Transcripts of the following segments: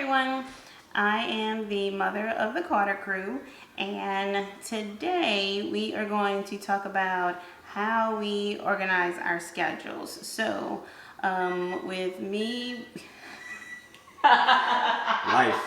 everyone. I am the mother of the Carter Krewe, and today we are going to talk about how we organize our schedules. So, with me, Life.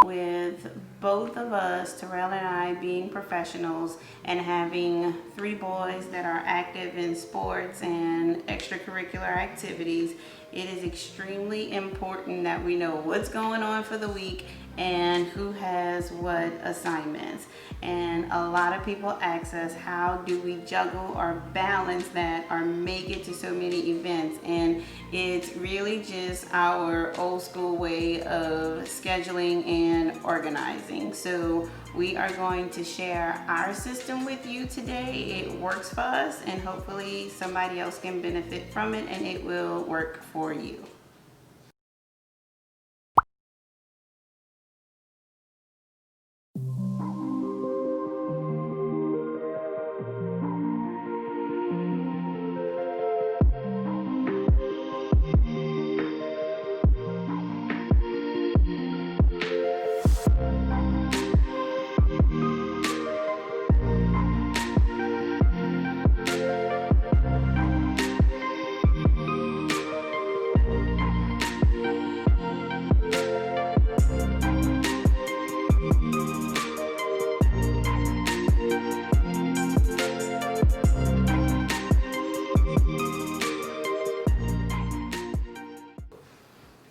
with both of us, Terrell and I, being professionals and having 3 boys that are active in sports and extracurricular activities, it is extremely important that we know what's going on for the week and who has what assignments. And a lot of people ask us, how do we juggle or balance that or make it to so many events? And it's really just our old school way of scheduling and organizing. So we are going to share our system with you today. It works for us, and hopefully somebody else can benefit from it and it will work for you.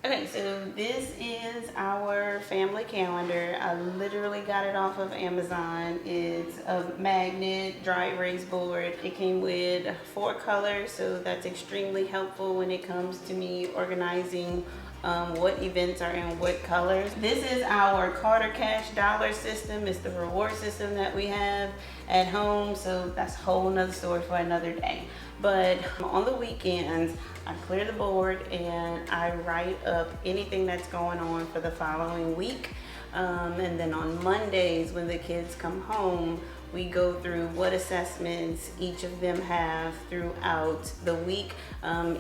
Okay, so this is our family calendar. I literally got it off of Amazon. It's a magnet dry erase board. It came with 4 colors, so that's extremely helpful when it comes to me organizing what events are in what colors. This is our Carter Cash dollar system. It's the reward system that we have at home, so that's a whole nother story for another day. But on the weekends, I clear the board and I write up anything that's going on for the following week. And then on Mondays, when the kids come home, we go through what assessments each of them have throughout the week.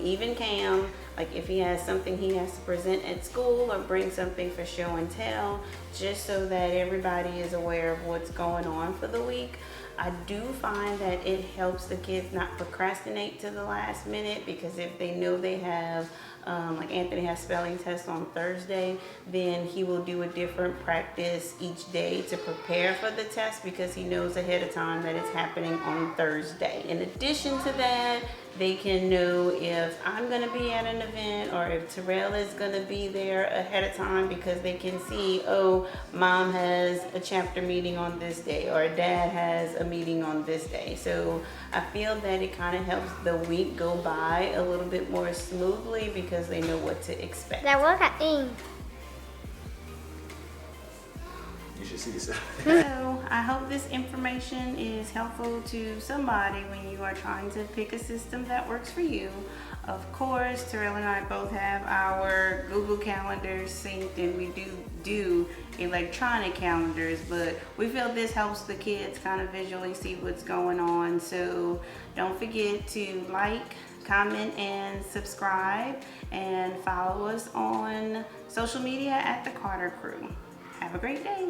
Even Cam, like if he has something he has to present at school or bring something for show and tell, just so that everybody is aware of what's going on for the week. I do find that it helps the kids not procrastinate to the last minute, because if they know they have, like Anthony has spelling tests on Thursday, then he will do a different practice each day to prepare for the test, because he knows ahead of time that it's happening on Thursday. In addition to that, they can know if I'm going to be at an event or if Terrell is going to be there ahead of time, because they can see, oh, mom has a chapter meeting on this day or dad has a meeting on this day. So I feel that it kind of helps the week go by a little bit more smoothly, because they know what to expect. You should see yourself. So I hope this information is helpful to somebody when you are trying to pick a system that works for you. Of course, Terrell and I both have our Google calendars synced, and we do electronic calendars, but we feel this helps the kids kind of visually see what's going on. So don't forget to like, comment, and subscribe, and follow us on social media at the Carter Krewe. Have a great day.